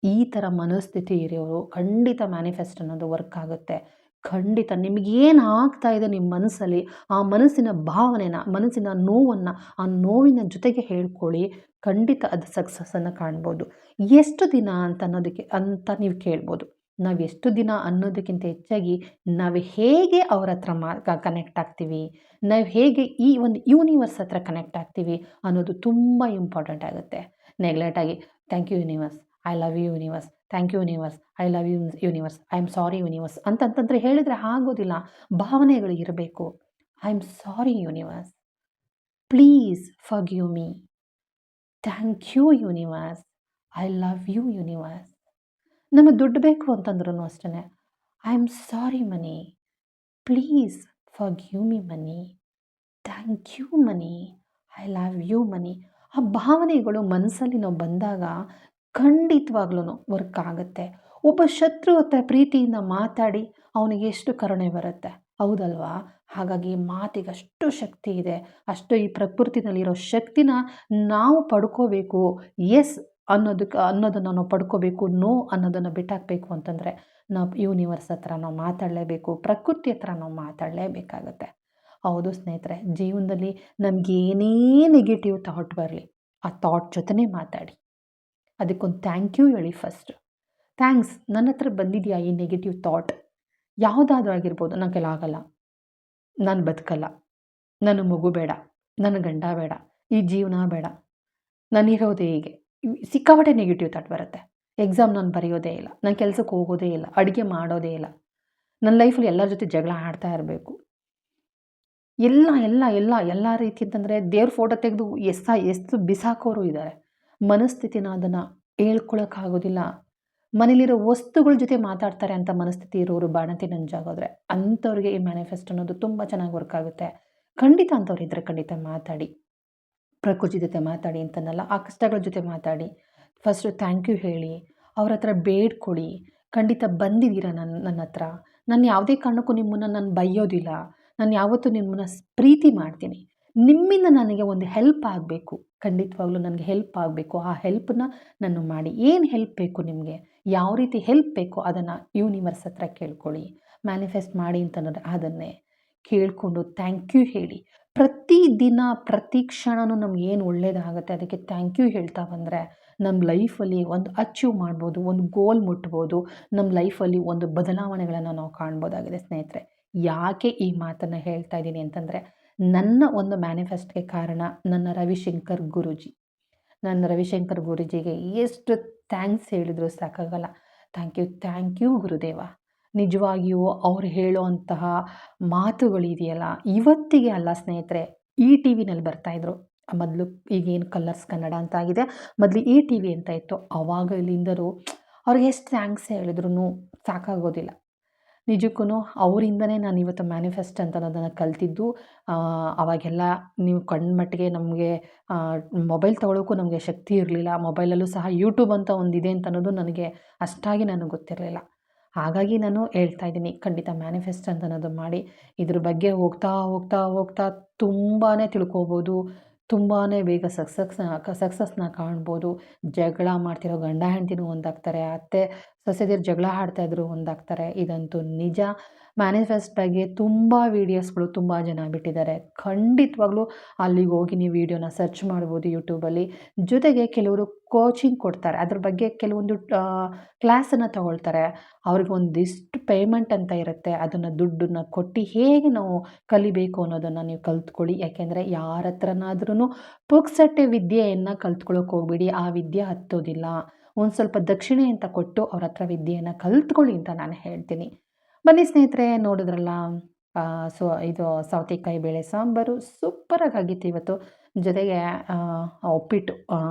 ಈ ಥರ ಮನಸ್ಥಿತಿ ಇರೋರು ಖಂಡಿತ ಮ್ಯಾನಿಫೆಸ್ಟ್ ಅನ್ನೋದು ವರ್ಕ್ ಆಗುತ್ತೆ. ಖಂಡಿತ ನಿಮಗೇನು ಆಗ್ತಾ ಇದೆ ನಿಮ್ಮ ಮನಸ್ಸಲ್ಲಿ, ಆ ಮನಸ್ಸಿನ ಭಾವನೆನ, ಮನಸ್ಸಿನ ನೋವನ್ನು, ಆ ನೋವಿನ ಜೊತೆಗೆ ಹೇಳ್ಕೊಳ್ಳಿ. ಖಂಡಿತ ಅದು ಸಕ್ಸಸ್ಸನ್ನು ಕಾಣ್ಬೋದು. ಎಷ್ಟು ದಿನ ಅಂತ ನೀವು ಕೇಳ್ಬೋದು. ನಾವು ಎಷ್ಟು ದಿನ ಅನ್ನೋದಕ್ಕಿಂತ ಹೆಚ್ಚಾಗಿ ನಾವು ಹೇಗೆ ಅವ್ರ ಹತ್ರ ಕನೆಕ್ಟ್ ಆಗ್ತೀವಿ, ನಾವು ಹೇಗೆ ಈ ಒಂದು ಯೂನಿವರ್ಸ್ ಹತ್ರ ಕನೆಕ್ಟ್ ಆಗ್ತೀವಿ ಅನ್ನೋದು ತುಂಬ ಇಂಪಾರ್ಟೆಂಟ್ ಆಗುತ್ತೆ. ನೆಗ್ಲೆಕ್ಟಾಗಿ thank you universe, I love you universe, thank you universe, I love you universe, I am sorry universe ಅಂತಂತಂದರೆ ಹೇಳಿದರೆ ಆಗೋದಿಲ್ಲ. ಭಾವನೆಗಳು ಇರಬೇಕು. I am sorry universe, please forgive me, thank you universe, I love you universe. ನಮಗೆ ದುಡ್ಡು ಬೇಕು ಅಂತಂದ್ರೂ ಅಷ್ಟೇ, I am sorry money, please forgive me money, thank you money, I love you money. ಆ ಭಾವನೆಗಳು ಮನಸ್ಸಲ್ಲಿ ನಾವು ಬಂದಾಗ ಖಂಡಿತವಾಗ್ಲೂ ವರ್ಕ್ ಆಗುತ್ತೆ. ಒಬ್ಬ ಶತ್ರು ಹತ್ರ ಪ್ರೀತಿಯಿಂದ ಮಾತಾಡಿ ಅವನಿಗೆ ಎಷ್ಟು ಕರುಣೆ ಬರುತ್ತೆ, ಹೌದಲ್ವಾ? ಹಾಗಾಗಿ ಮಾತಿಗೆ ಅಷ್ಟು ಶಕ್ತಿ ಇದೆ. ಅಷ್ಟು ಈ ಪ್ರಕೃತಿನಲ್ಲಿರೋ ಶಕ್ತಿನ ನಾವು ಪಡ್ಕೋಬೇಕು. ಎಸ್ ಅನ್ನೋದನ್ನು ನಾವು ಪಡ್ಕೋಬೇಕು, ನೋ ಅನ್ನೋದನ್ನು ಬಿಟ್ಟಾಕಬೇಕು ಅಂತಂದರೆ ನಾವು ಯೂನಿವರ್ಸ್ ಹತ್ರ ನಾವು ಮಾತಾಡಲೇಬೇಕು, ಪ್ರಕೃತಿ ಹತ್ರ ನಾವು ಮಾತಾಡಲೇಬೇಕಾಗತ್ತೆ. ಹೌದು ಸ್ನೇಹಿತರೆ, ಜೀವನದಲ್ಲಿ ನಮಗೇನೇ ನೆಗೆಟಿವ್ ಥಾಟ್ ಬರಲಿ, ಆ ಥಾಟ್ ಜೊತೆನೇ ಮಾತಾಡಿ. ಅದಕ್ಕೊಂದು ಥ್ಯಾಂಕ್ ಯು ಹೇಳಿ ಫಸ್ಟ್. ಥ್ಯಾಂಕ್ಸ್, ನನ್ನ ಹತ್ರ ಬಂದಿದೆಯಾ ಈ ನೆಗೆಟಿವ್ ಥಾಟ್, ಯಾವುದಾದ್ರೂ ಆಗಿರ್ಬೋದು, ನನ್ನ ಕೈಲಾಗಲ್ಲ, ನಾನು ಬದುಕಲ್ಲ, ನನ್ನ ಮಗು ಬೇಡ, ನನ್ನ ಗಂಡ ಬೇಡ, ಈ ಜೀವನ ಬೇಡ, ನಾನಿರೋದೇ ಹೀಗೆ. ಸಿಕ್ಕಾಪಟ್ಟೆ ನೆಗೆಟಿವ್ ಥಾಟ್ ಬರುತ್ತೆ. ಎಕ್ಸಾಮ್ ನಾನು ಬರೆಯೋದೇ ಇಲ್ಲ, ನಾನು ಕೆಲಸಕ್ಕೆ ಹೋಗೋದೇ ಇಲ್ಲ, ಅಡುಗೆ ಮಾಡೋದೇ ಇಲ್ಲ, ನನ್ನ ಲೈಫಲ್ಲಿ ಎಲ್ಲರ ಜೊತೆ ಜಗಳ ಆಡ್ತಾ ಇರಬೇಕು, ಎಲ್ಲ ರೀತಿ ಅಂತಂದರೆ ದೇವ್ರ ಫೋಟೋ ತೆಗೆದು ಎಷ್ಟು ಬಿಸಾಕೋರು ಇದ್ದಾರೆ. ಮನಸ್ಥಿತಿನ ಅದನ್ನು ಹೇಳ್ಕೊಳಕ್ಕಾಗೋದಿಲ್ಲ. ಮನೇಲಿರೋ ವಸ್ತುಗಳ ಜೊತೆ ಮಾತಾಡ್ತಾರೆ ಅಂತ ಮನಸ್ಥಿತಿ ಇರೋರು ಬಾಣಂತಿ ನಂಜಾಗೋದ್ರೆ ಅಂಥವ್ರಿಗೆ ಈ ಮ್ಯಾನಿಫೆಸ್ಟ್ ಅನ್ನೋದು ತುಂಬ ಚೆನ್ನಾಗಿ ವರ್ಕ್ ಆಗುತ್ತೆ. ಖಂಡಿತ ಅಂಥವ್ರು ಇದ್ದರೆ ಖಂಡಿತ ಮಾತಾಡಿ, ಪ್ರಕೃತಿ ಜೊತೆ ಮಾತಾಡಿ ಅಂತನಲ್ಲ, ಆ ಕಷ್ಟಗಳ ಜೊತೆ ಮಾತಾಡಿ. ಫಸ್ಟು ಥ್ಯಾಂಕ್ ಯು ಹೇಳಿ, ಅವ್ರ ಹತ್ರ ಬೇಡ್ಕೊಳ್ಳಿ. ಖಂಡಿತ ಬಂದಿದ್ದೀರ ನನ್ನ ಹತ್ರ, ನಾನು ಯಾವುದೇ ಕಾರಣಕ್ಕೂ ನಿಮ್ಮನ್ನು ನಾನು ಬೈಯೋದಿಲ್ಲ, ನಾನು ಯಾವತ್ತೂ ನಿಮ್ಮನ್ನು ಪ್ರೀತಿ ಮಾಡ್ತೀನಿ, ನಿಮ್ಮಿಂದ ನನಗೆ ಒಂದು ಹೆಲ್ಪ್ ಆಗಬೇಕು, ಖಂಡಿತವಾಗ್ಲೂ ನನಗೆ ಹೆಲ್ಪ್ ಆಗಬೇಕು, ಆ ಹೆಲ್ಪನ್ನ ನಾನು ಮಾಡಿ. ಏನು ಹೆಲ್ಪ್ ಬೇಕು ನಿಮಗೆ, ಯಾವ ರೀತಿ ಹೆಲ್ಪ್ ಬೇಕು ಅದನ್ನು ಯೂನಿವರ್ಸ್ ಹತ್ರ ಕೇಳ್ಕೊಳ್ಳಿ. ಮ್ಯಾನಿಫೆಸ್ಟ್ ಮಾಡಿ ಅಂತಂದರೆ ಅದನ್ನೇ ಕೇಳಿಕೊಂಡು ಥ್ಯಾಂಕ್ ಯು ಹೇಳಿ. ಪ್ರತಿದಿನ ಪ್ರತಿ ಕ್ಷಣವೂ ನಮಗೇನು ಒಳ್ಳೆಯದಾಗುತ್ತೆ ಅದಕ್ಕೆ ಥ್ಯಾಂಕ್ ಯು ಹೇಳ್ತಾ ಬಂದರೆ ನಮ್ಮ ಲೈಫಲ್ಲಿ ಒಂದು ಅಚೀವ್ ಮಾಡ್ಬೋದು, ಒಂದು ಗೋಲ್ ಮುಟ್ಬೋದು, ನಮ್ಮ ಲೈಫಲ್ಲಿ ಒಂದು ಬದಲಾವಣೆಗಳನ್ನು ನಾವು ಕಾಣ್ಬೋದಾಗಿದೆ ಸ್ನೇಹಿತರೆ. ಯಾಕೆ ಈ ಮಾತನ್ನು ಹೇಳ್ತಾ ಇದ್ದೀನಿ ಅಂತಂದರೆ, ನನ್ನ ಒಂದು ಮ್ಯಾನಿಫೆಸ್ಟ್ಗೆ ಕಾರಣ ನನ್ನ ರವಿಶಂಕರ್ ಗುರೂಜಿ. ನನ್ನ ರವಿಶಂಕರ್ ಗುರೂಜಿಗೆ ಎಷ್ಟು ಥ್ಯಾಂಕ್ಸ್ ಹೇಳಿದರೂ ಸಾಕಾಗಲ್ಲ. ಥ್ಯಾಂಕ್ ಯು ಗುರುದೇವ. ನಿಜವಾಗಿಯೂ ಅವ್ರು ಹೇಳೋವಂತಹ ಮಾತುಗಳಿದೆಯಲ್ಲ, ಇವತ್ತಿಗೆ ಅಲ್ಲ ಸ್ನೇಹಿತರೆ, ಈ ಟಿ ವಿನಲ್ಲಿ ಬರ್ತಾಯಿದ್ರು. ಮೊದಲು ಈಗೇನು ಕಲರ್ಸ್ ಕನ್ನಡ ಅಂತ ಆಗಿದೆ, ಮೊದಲು ಈ ಟಿ ವಿ ಅಂತ ಇತ್ತು. ಅವಾಗಲಿಂದಲೂ ಅವ್ರಿಗೆ ಎಷ್ಟು ಥ್ಯಾಂಕ್ಸ್ ಹೇಳಿದ್ರೂ ಸಾಕಾಗೋದಿಲ್ಲ. ನಿಜಕ್ಕೂ ಅವರಿಂದನೇ ನಾನು ಇವತ್ತು ಮ್ಯಾನಿಫೆಸ್ಟ್ ಅಂತ ಅನ್ನೋದನ್ನು ಕಲ್ತಿದ್ದು. ಅವಾಗೆಲ್ಲ ನೀವು ಕಣ್ಮಟ್ಟಿಗೆ ನಮಗೆ ಮೊಬೈಲ್ ತೊಗೊಳೋಕ್ಕೂ ನಮಗೆ ಶಕ್ತಿ ಇರಲಿಲ್ಲ. ಮೊಬೈಲಲ್ಲೂ ಸಹ ಯೂಟ್ಯೂಬ್ ಅಂತ ಒಂದಿದೆ ಅಂತ ಅನ್ನೋದು ನನಗೆ ಅಷ್ಟಾಗಿ ನನಗೆ ಗೊತ್ತಿರಲಿಲ್ಲ. ಹಾಗಾಗಿ ನಾನು ಹೇಳ್ತಾ ಇದ್ದೀನಿ, ಖಂಡಿತ ಮ್ಯಾನಿಫೆಸ್ಟ್ ಅಂತ ಅನ್ನೋದು ಮಾಡಿ. ಇದ್ರ ಬಗ್ಗೆ ಹೋಗ್ತಾ ತುಂಬಾ ತಿಳ್ಕೊಬೋದು, ತುಂಬಾ ಬೇಗ ಸಕ್ಸಸ್ನ ಕಾಣ್ಬೋದು. ಜಗಳ ಮಾಡ್ತಿರೋ ಗಂಡ ಹೆಂಡ್ತಿನೂ ಒಂದಾಗ್ತಾರೆ, ಅತ್ತೆ ಸೊಸೆದಿರು ಜಗಳ ಆಡ್ತಾಯಿದ್ರು, ಒಂದಾಗ್ತಾರೆ. ಇದಂತೂ ನಿಜ. ಮ್ಯಾನಿಫೆಸ್ಟ್ ಬಗ್ಗೆ ತುಂಬ ವೀಡಿಯೋಸ್ಗಳು ತುಂಬ ಜನ ಬಿಟ್ಟಿದ್ದಾರೆ. ಖಂಡಿತವಾಗ್ಲೂ ಅಲ್ಲಿಗೆ ಹೋಗಿ ನೀವು ವೀಡಿಯೋನ ಸರ್ಚ್ ಮಾಡ್ಬೋದು ಯೂಟ್ಯೂಬಲ್ಲಿ. ಜೊತೆಗೆ ಕೆಲವರು ಕೋಚಿಂಗ್ ಕೊಡ್ತಾರೆ. ಅದ್ರ ಬಗ್ಗೆ ಕೆಲವೊಂದು ಕ್ಲಾಸನ್ನು ತಗೊಳ್ತಾರೆ. ಅವ್ರಿಗೆ ಒಂದಿಷ್ಟು ಪೇಮೆಂಟ್ ಅಂತ ಇರುತ್ತೆ. ಅದನ್ನು ದುಡ್ಡನ್ನು ಕೊಟ್ಟು ಹೇಗೆ ನಾವು ಕಲಿಬೇಕು ಅನ್ನೋದನ್ನು ನೀವು ಕಲ್ತ್ಕೊಳ್ಳಿ. ಯಾಕೆಂದರೆ ಯಾರ ಹತ್ರನಾದ್ರೂ ಪುಕ್ಸಟ್ಟೆ ವಿದ್ಯೆಯನ್ನು ಕಲ್ತ್ಕೊಳ್ಳೋಕೆ ಹೋಗ್ಬೇಡಿ. ಆ ವಿದ್ಯೆ ಹತ್ತೋದಿಲ್ಲ. ಒಂದು ಸ್ವಲ್ಪ ದಕ್ಷಿಣೆ ಅಂತ ಕೊಟ್ಟು ಅವ್ರ ಹತ್ರ ವಿದ್ಯೆಯನ್ನು ಕಲ್ತ್ಕೊಳ್ಳಿ ಅಂತ ನಾನು ಹೇಳ್ತೀನಿ. ಬನ್ನಿ ಸ್ನೇಹಿತರೆ, ನೋಡಿದ್ರಲ್ಲ, ಇದು ಸೌತೆಕಾಯಿ ಬೇಳೆ ಸಾಂಬಾರು ಸೂಪರಾಗಿ ಆಗಿತ್ತು ಇವತ್ತು. ಜೊತೆಗೆ ಉಪ್ಪಿಟ್ಟು,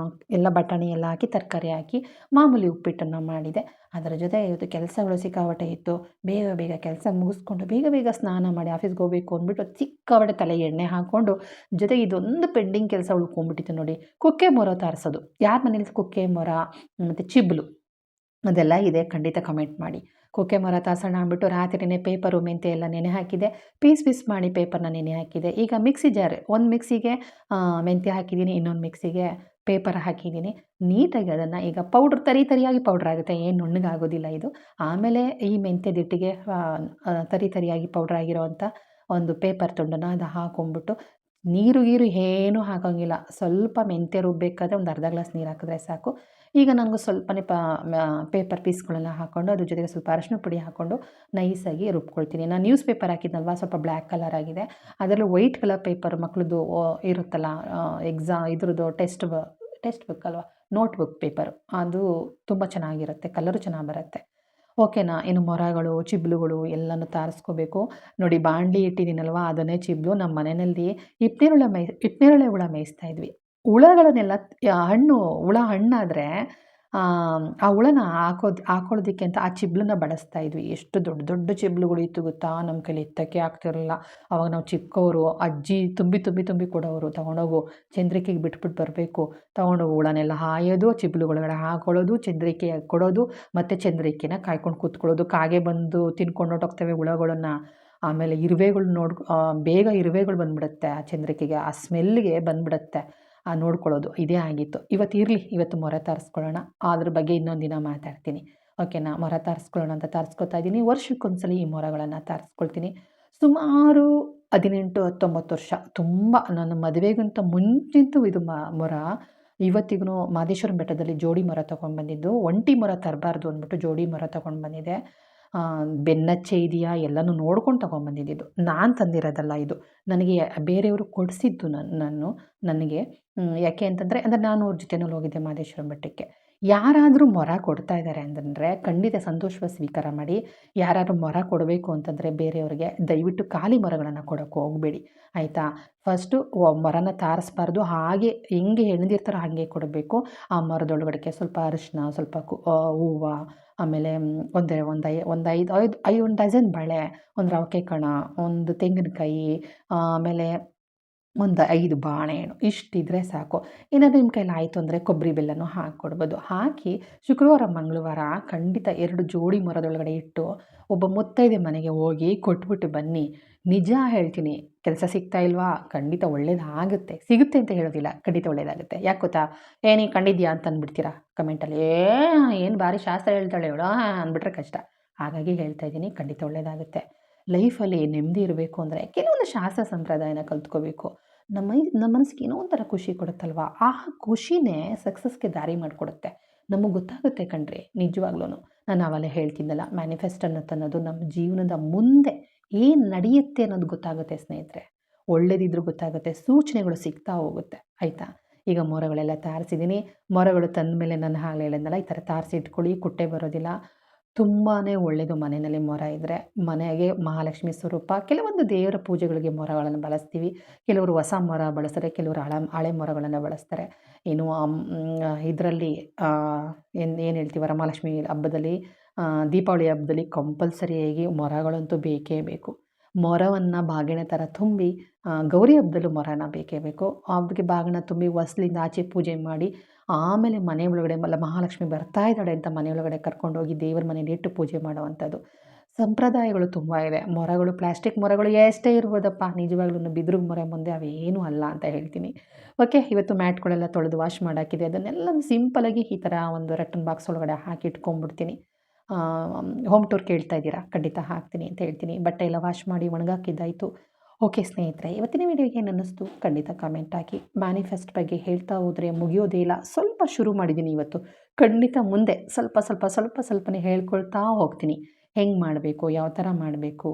ಎಲ್ಲ ಬಟಾಣಿ ಎಲ್ಲ ಹಾಕಿ ತರಕಾರಿ ಹಾಕಿ ಮಾಮೂಲಿ ಉಪ್ಪಿಟ್ಟನ್ನು ಮಾಡಿದೆ. ಅದರ ಜೊತೆ ಇವತ್ತು ಕೆಲಸಗಳು ಸಿಕ್ಕಾಪಟ್ಟೆ ಇತ್ತು. ಬೇಗ ಬೇಗ ಕೆಲಸ ಮುಗಿಸ್ಕೊಂಡು ಬೇಗ ಬೇಗ ಸ್ನಾನ ಮಾಡಿ ಆಫೀಸ್ಗೆ ಹೋಗಬೇಕು ಅಂದ್ಬಿಟ್ಟು ಸಿಕ್ಕಾಪಟ್ಟೆ ತಲೆಗೆ ಎಣ್ಣೆ ಹಾಕ್ಕೊಂಡು, ಜೊತೆಗೆ ಇದೊಂದು ಪೆಂಡಿಂಗ್ ಕೆಲಸ ಉಳ್ಕೊಂಡ್ಬಿಟ್ಟಿತ್ತು ನೋಡಿ, ಕುಕ್ಕೆ ಮೊರ ತಾರಿಸೋದು. ಯಾರ ಮನೇಲಿ ಕುಕ್ಕೆ ಮೊರ ಮತ್ತು ಚಿಬ್ಲು ಅದೆಲ್ಲ ಇದೆ ಖಂಡಿತ ಕಮೆಂಟ್ ಮಾಡಿ. ಕುಕ್ಕೆ ಮೊರ ತಾರ್ಸೋಣ ಅಂದ್ಬಿಟ್ಟು ರಾತ್ರಿನೇ ಪೇಪರು ಮೆಂತೆ ಎಲ್ಲ ನೆನೆ ಹಾಕಿದೆ. ಪೀಸ್ ಮಾಡಿ ಪೇಪರ್ನ ನೆನೆ ಹಾಕಿದೆ. ಈಗ ಮಿಕ್ಸಿ ಜಾರ್, ಒಂದು ಮಿಕ್ಸಿಗೆ ಮೆಂತೆ ಹಾಕಿದ್ದೀನಿ, ಇನ್ನೊಂದು ಮಿಕ್ಸಿಗೆ ಪೇಪರ್ ಹಾಕಿದ್ದೀನಿ. ನೀಟಾಗಿ ಅದನ್ನು ಈಗ ಪೌಡ್ರ್ ತರಿಯಾಗಿ ಪೌಡ್ರ್ ಆಗುತ್ತೆ, ಏನು ನುಣ್ಣಗಾಗೋದಿಲ್ಲ ಇದು. ಆಮೇಲೆ ಈ ಮೆಂತ್ಯ ದಿಟ್ಟಿಗೆ ತರಿಯಾಗಿ ಪೌಡ್ರ್ ಆಗಿರೋವಂಥ ಒಂದು ಪೇಪರ್ ತುಂಡನ್ನು ಅದು ಹಾಕೊಂಡ್ಬಿಟ್ಟು, ನೀರು ಏನೂ ಹಾಕೋಂಗಿಲ್ಲ. ಸ್ವಲ್ಪ ಮೆಂತ್ಯ ರುಬ್ಬೇಕಾದ್ರೆ ಒಂದು ಅರ್ಧ ಗ್ಲಾಸ್ ನೀರು ಹಾಕಿದ್ರೆ ಸಾಕು. ಈಗ ನನಗೂ ಸ್ವಲ್ಪನೇ ಪೇಪರ್ ಪೀಸ್ಗಳೆಲ್ಲ ಹಾಕ್ಕೊಂಡು ಅದ್ರ ಜೊತೆಗೆ ಸ್ವಲ್ಪ ಅರಶಿನ ಪುಡಿ ಹಾಕ್ಕೊಂಡು ನೈಸಾಗಿ ರುಬ್ಕೊಳ್ತೀನಿ. ನಾನು ನ್ಯೂಸ್ ಪೇಪರ್ ಹಾಕಿದ್ನಲ್ವ, ಸ್ವಲ್ಪ ಬ್ಲ್ಯಾಕ್ ಕಲರ್ ಆಗಿದೆ. ಅದರಲ್ಲೂ ವೈಟ್ ಕಲರ್ ಪೇಪರ್ ಮಕ್ಳದ್ದು ಇರುತ್ತಲ್ಲ, ಇದ್ರದ್ದು ಟೆಕ್ಸ್ಟ್ ಬುಕ್ ಅಲ್ವಾ, ನೋಟ್ ಬುಕ್ ಪೇಪರು, ಅದು ತುಂಬ ಚೆನ್ನಾಗಿರುತ್ತೆ, ಕಲರು ಚೆನ್ನಾಗಿ ಬರುತ್ತೆ. ಓಕೆನಾ. ಇನ್ನು ಮೊರಗಳು, ಚಿಬ್ಲುಗಳು ಎಲ್ಲನೂ ತಾರಿಸ್ಕೋಬೇಕು. ನೋಡಿ, ಬಾಣಲಿ ಇಟ್ಟಿದ್ದೀನಲ್ವ, ಅದನ್ನೇ ಚಿಬ್ಲು. ನಮ್ಮ ಮನೆಯಲ್ಲಿ ಹಿಪ್ಪನೇರಳೆ ಹುಳ ಮೇಯಿಸ್ತಾ ಇದ್ವಿ. ಹುಳಗಳನ್ನೆಲ್ಲ ಹುಳ ಹಣ್ಣಾದರೆ ಆ ಹುಳನ ಹಾಕೊಳ್ಳೋದಕ್ಕೆ ಅಂತ ಆ ಚಿಬ್ಲನ್ನ ಬಳಸ್ತಾ ಇದ್ವಿ. ಎಷ್ಟು ದೊಡ್ಡ ದೊಡ್ಡ ಚಿಬ್ಲುಗಳು ಇತ್ತು ಗೊತ್ತಾ, ನಮ್ಮ ಕೈಲಿ ಎತ್ತಕ್ಕೆ ಆಗ್ತಿರಲಿಲ್ಲ. ಅವಾಗ ನಾವು ಚಿಕ್ಕವರು, ಅಜ್ಜಿ ತುಂಬಿ ಕೊಡೋರು. ತೊಗೊಂಡೋಗು ಚಂದ್ರಿಕೆಗೆ ಬಿಟ್ಬಿಟ್ಟು ಬರಬೇಕು. ತೊಗೊಂಡೋಗು ಹುಳನೆಲ್ಲ ಹಾಯೋದು, ಚಿಬ್ಲುಗಳೊಳಗಡೆ ಹಾಕೊಳ್ಳೋದು, ಚಂದ್ರಿಕೆ ಕೊಡೋದು, ಮತ್ತು ಚಂದ್ರಿಕೆನ ಕಾಯ್ಕೊಂಡು ಕೂತ್ಕೊಳ್ಳೋದು. ಕಾಗೆ ಬಂದು ತಿನ್ಕೊಂಡು ಹೊರ್ಟೋಗ್ತವೆ ಹುಳಗಳನ್ನು. ಆಮೇಲೆ ಇರುವೆಗಳು ಬೇಗ ಇರುವೆಗಳು ಬಂದುಬಿಡುತ್ತೆ ಆ ಚಂದ್ರಿಕೆಗೆ, ಆ ಸ್ಮೆಲ್ಗೆ ಬಂದುಬಿಡುತ್ತೆ. ನೋಡ್ಕೊಳ್ಳೋದು ಇದೇ ಆಗಿತ್ತು. ಇವತ್ತು ಮೊರ ತಾರಿಸ್ಕೊಳ್ಳೋಣ, ಅದ್ರ ಬಗ್ಗೆ ಇನ್ನೊಂದು ದಿನ ಮಾತಾಡ್ತೀನಿ. ಓಕೆನಾ. ಮೊರ ತಾರಿಸ್ಕೊಳ್ಳೋಣ ಅಂತ ತಾರಿಸ್ಕೊತಾ ಇದ್ದೀನಿ. ವರ್ಷಕ್ಕೊಂದ್ಸಲ ಈ ಮೊರಗಳನ್ನು ತಾರಿಸ್ಕೊಳ್ತೀನಿ. ಸುಮಾರು 18-19 ವರ್ಷ, ತುಂಬ ನನ್ನ ಮದುವೆಗಿಂತ ಮುಂಚಿಂತೂ ಇದು ಮೊರ. ಇವತ್ತಿಗೂ ಮಾದೇಶ್ವರನ ಬೆಟ್ಟದಲ್ಲಿ ಜೋಡಿ ಮೊರ ತೊಗೊಂಡು ಬಂದಿದ್ದು. ಒಂಟಿ ಮೊರ ತರಬಾರ್ದು ಅಂದ್ಬಿಟ್ಟು ಜೋಡಿ ಮೊರ ತೊಗೊಂಡು ಬಂದಿದ್ದೆ. ಬೆನ್ನಚ್ಚೆ ಇದೆಯಾ ಎಲ್ಲನೂ ನೋಡ್ಕೊಂಡು ತೊಗೊಂಬಂದಿದ್ದು. ನಾನು ತಂದಿರೋದಲ್ಲ ಇದು, ನನಗೆ ಬೇರೆಯವರು ಕೊಡಿಸಿದ್ದು ನನಗೆ. ಯಾಕೆ ಅಂತಂದರೆ ನಾನು ಅವ್ರ ಜೊತೆನಲ್ಲಿ ಹೋಗಿದ್ದೆ ಮಾದೇಶ್ವರನ ಬೆಟ್ಟಕ್ಕೆ. ಯಾರಾದರೂ ಮೊರ ಕೊಡ್ತಾ ಇದ್ದಾರೆ ಅಂತಂದರೆ ಖಂಡಿತ ಸಂತೋಷವಾಗಿ ಸ್ವೀಕಾರ ಮಾಡಿ. ಯಾರಾದರೂ ಮೊರ ಕೊಡಬೇಕು ಅಂತಂದರೆ ಬೇರೆಯವ್ರಿಗೆ ದಯವಿಟ್ಟು ಖಾಲಿ ಮೊರಗಳನ್ನು ಕೊಡೋಕ್ಕೆ ಹೋಗಬೇಡಿ, ಆಯಿತಾ. ಫಸ್ಟು ಮೊರನ ತಾರಿಸ್ಬಾರ್ದು, ಹಾಗೆ ಹೆಂಗೆ ಹೆಣ್ದಿರ್ತಾರೋ ಹಾಗೆ ಕೊಡಬೇಕು. ಆ ಮೊರದೊಳಗಡೆಗೆ ಸ್ವಲ್ಪ ಅರಿಶಿನ, ಸ್ವಲ್ಪ ಹೂವು, ಆಮೇಲೆ ಒಂದು ಡಜನ್ ಬಳೆ, ಒಂದು ರವಿಕೆ ಕಣ, ಒಂದು ತೆಂಗಿನಕಾಯಿ, ಆಮೇಲೆ ಒಂದು 5 ಬಾಳೆಹಣ್ಣು, ಇಷ್ಟಿದ್ರೆ ಸಾಕು. ಏನಾದರೂ ನಿಮ್ಮ ಕೈಲಿ ಆಯಿತು ಅಂದರೆ ಕೊಬ್ಬರಿ ಬೆಲ್ಲನೂ ಹಾಕ್ಕೊಡ್ಬೋದು. ಹಾಕಿ ಶುಕ್ರವಾರ ಮಂಗಳವಾರ ಖಂಡಿತ 2 ಜೋಡಿ ಮೊರದೊಳಗಡೆ ಇಟ್ಟು ಒಬ್ಬ ಮುತ್ತೈದೆ ಮನೆಗೆ ಹೋಗಿ ಕೊಟ್ಬಿಟ್ಟು ಬನ್ನಿ. ನಿಜ ಹೇಳ್ತೀನಿ, ಕೆಲಸ ಸಿಗ್ತಾ ಇಲ್ವಾ, ಖಂಡಿತ ಒಳ್ಳೇದಾಗುತ್ತೆ. ಸಿಗುತ್ತೆ ಅಂತ ಹೇಳೋದಿಲ್ಲ, ಖಂಡಿತ ಒಳ್ಳೇದಾಗುತ್ತೆ. ಯಾಕೆ ಗೊತ್ತಾ, ನೀ ಕಂಡಿದ್ಯಾ ಅಂತ ಅಂದ್ಬಿಡ್ತೀರಾ ಕಮೆಂಟಲ್ಲಿ. ಏನು ಭಾರಿ ಶಾಸ್ತ್ರ ಹೇಳ್ತಾಳೆ ಇವಳು ಅಂದ್ಬಿಟ್ರೆ ಕಷ್ಟ. ಹಾಗಾಗಿ ಹೇಳ್ತಾ ಇದ್ದೀನಿ, ಖಂಡಿತ ಒಳ್ಳೇದಾಗುತ್ತೆ. ಲೈಫಲ್ಲಿ ನೆಮ್ಮದಿ ಇರಬೇಕು ಅಂದರೆ ಕೆಲವೊಂದು ಶಾಸ್ತ್ರ ಸಂಪ್ರದಾಯನ ಕಲ್ತ್ಕೋಬೇಕು. ನಮ್ಮ ಮನಸ್ಸಿಗೆ ಏನೋ ಒಂಥರ ಖುಷಿ ಕೊಡುತ್ತಲ್ವ, ಆ ಖುಷಿನೇ ಸಕ್ಸಸ್ಗೆ ದಾರಿ ಮಾಡಿಕೊಡುತ್ತೆ. ನಮಗೆ ಗೊತ್ತಾಗುತ್ತೆ ಕಣ್ರಿ, ನಿಜವಾಗ್ಲೂ. ನಾನು ಆವಾಗಲೇ ಹೇಳ್ತಿದ್ದಲ್ಲ, ಮ್ಯಾನಿಫೆಸ್ಟ್ ಅನ್ನೋದು ನಮ್ಮ ಜೀವನದ ಮುಂದೆ ಏನು ನಡೆಯುತ್ತೆ ಅನ್ನೋದು ಗೊತ್ತಾಗುತ್ತೆ ಸ್ನೇಹಿತರೆ. ಒಳ್ಳೇದಿದ್ರೂ ಗೊತ್ತಾಗುತ್ತೆ, ಸೂಚನೆಗಳು ಸಿಗ್ತಾ ಹೋಗುತ್ತೆ, ಆಯಿತಾ. ಈಗ ಮೊರಗಳೆಲ್ಲ ತಾರಿಸಿದ್ದೀನಿ. ಮೊರಗಳು ತಂದ ಮೇಲೆ ನಾನು ಆಗಲೇ ಹೇಳಿದ್ನಲ್ಲ, ಈ ಥರ ತಾರಿಸಿ ಇಟ್ಕೊಳ್ಳಿ, ಕುಟ್ಟೆ ಬರೋದಿಲ್ಲ. ತುಂಬಾ ಒಳ್ಳೆಯದು ಮನೆಯಲ್ಲಿ ಮೊರ ಇದ್ದರೆ. ಮನೆಗೆ ಮಹಾಲಕ್ಷ್ಮಿ ಸ್ವರೂಪ. ಕೆಲವೊಂದು ದೇವರ ಪೂಜೆಗಳಿಗೆ ಮೊರಗಳನ್ನು ಬಳಸ್ತೀವಿ. ಕೆಲವರು ಹೊಸ ಮೊರ ಬಳಸ್ತಾರೆ, ಕೆಲವರು ಹಳೆ ಮೊರಗಳನ್ನು ಬಳಸ್ತಾರೆ. ಇನ್ನು ಇದರಲ್ಲಿ ಏನು ಹೇಳ್ತೀವಿ, ವರಮಹಾಲಕ್ಷ್ಮಿ ಹಬ್ಬದಲ್ಲಿ, ದೀಪಾವಳಿ ಹಬ್ಬದಲ್ಲಿ ಕಂಪಲ್ಸರಿಯಾಗಿ ಮೊರಗಳಂತೂ ಬೇಕೇ ಬೇಕು. ಮೊರವನ್ನು ಬಾಗಿನ ಥರ ತುಂಬಿ, ಗೌರಿ ಹಬ್ಬದಲ್ಲೂ ಮೊರನ ಬೇಕೇ ಬೇಕು. ಹಬ್ಬಕ್ಕೆ ಬಾಗಿನ ತುಂಬಿ ಹೊಸ್ಲಿಂದ ಆಚೆ ಪೂಜೆ ಮಾಡಿ, ಆಮೇಲೆ ಮನೆ ಒಳಗಡೆ ಮಹಾಲಕ್ಷ್ಮಿ ಬರ್ತಾ ಇದ್ದಾಳೆ ಅಂತ ಮನೆ ಒಳಗಡೆ ಕರ್ಕೊಂಡೋಗಿ ದೇವರ ಮನೇಲಿ ಇಟ್ಟು ಪೂಜೆ ಮಾಡುವಂಥದ್ದು ಸಂಪ್ರದಾಯಗಳು ತುಂಬ ಇದೆ. ಮೊರಗಳು, ಪ್ಲಾಸ್ಟಿಕ್ ಮೊರಗಳು ಎಷ್ಟೇ ಇರ್ಬೋದಪ್ಪ, ನಿಜವಾಗ್ಲೂ ಬಿದಿರು ಮೊರೆ ಮುಂದೆ ಅವೇನೂ ಅಲ್ಲ ಅಂತ ಹೇಳ್ತೀನಿ. ಓಕೆ, ಇವತ್ತು ಮ್ಯಾಟ್ಗಳೆಲ್ಲ ತೊಳೆದು ವಾಶ್ ಮಾಡಾಕಿದೆ. ಅದನ್ನೆಲ್ಲ ಸಿಂಪಲಾಗಿ ಈ ಥರ ಒಂದು ರಟ್ಟನ್ ಬಾಕ್ಸ್ ಒಳಗಡೆ ಹಾಕಿ ಇಟ್ಕೊಂಡ್ಬಿಡ್ತೀನಿ. ಹೋಮ್ ಟೂರ್ ಕೇಳ್ತಾ ಇದ್ದೀರಾ, ಖಂಡಿತ ಹಾಕ್ತೀನಿ ಅಂತ ಹೇಳ್ತೀನಿ. ಬಟ್ಟೆ ಎಲ್ಲ ವಾಶ್ ಮಾಡಿ ಒಣಗಾಕಿದ್ದಾಯಿತು. ಓಕೆ ಸ್ನೇಹಿತರೆ, ಇವತ್ತಿನ ವಿಡಿಯೋಗೆ ಏನು ಅನ್ನಿಸ್ತು ಖಂಡಿತ ಕಾಮೆಂಟ್ ಹಾಕಿ. ಮ್ಯಾನಿಫೆಸ್ಟ್ ಬಗ್ಗೆ ಹೇಳ್ತಾ ಹೋದರೆ ಮುಗಿಯೋದೇ ಇಲ್ಲ. ಸ್ವಲ್ಪ ಶುರು ಮಾಡಿದ್ದೀನಿ ಇವತ್ತು. ಖಂಡಿತ ಮುಂದೆ ಸ್ವಲ್ಪನೇ ಹೇಳ್ಕೊಳ್ತಾ ಹೋಗ್ತೀನಿ. ಹೆಂಗೆ ಮಾಡಬೇಕು, ಯಾವ ಥರ ಮಾಡಬೇಕು,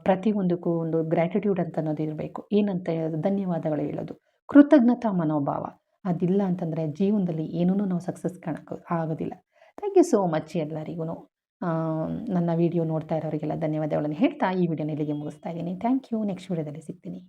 ಪ್ರತಿಯೊಂದಕ್ಕೂ ಒಂದು ಗ್ರ್ಯಾಟಿಟ್ಯೂಡ್ ಅಂತ ಅನ್ನೋದು ಇರಬೇಕು. ಏನಂತ ಹೇಳೋದು, ಧನ್ಯವಾದಗಳು ಹೇಳೋದು, ಕೃತಜ್ಞತಾ ಮನೋಭಾವ ಅದಿಲ್ಲ ಅಂತಂದರೆ ಜೀವನದಲ್ಲಿ ಏನೂ ನಾವು ಸಕ್ಸಸ್ ಕಾಣೋಕ್ಕೆ ಆಗೋದಿಲ್ಲ. ಥ್ಯಾಂಕ್ ಯು ಸೋ ಮಚ್ ಎಲ್ಲರಿಗೂ. ನನ್ನ ವಿಡಿಯೋ ನೋಡ್ತಾ ಇರೋರಿಗೆಲ್ಲ ಧನ್ಯವಾದಗಳನ್ನು ಹೇಳ್ತಾ ಈ ವಿಡಿಯೋನ ಇಲ್ಲಿಗೆ ಮುಗಿಸ್ತಾ ಇದ್ದೀನಿ. Thank you. ನೆಕ್ಸ್ಟ್ ವಿಡಿಯೋದಲ್ಲಿ ಸಿಗ್ತೀನಿ.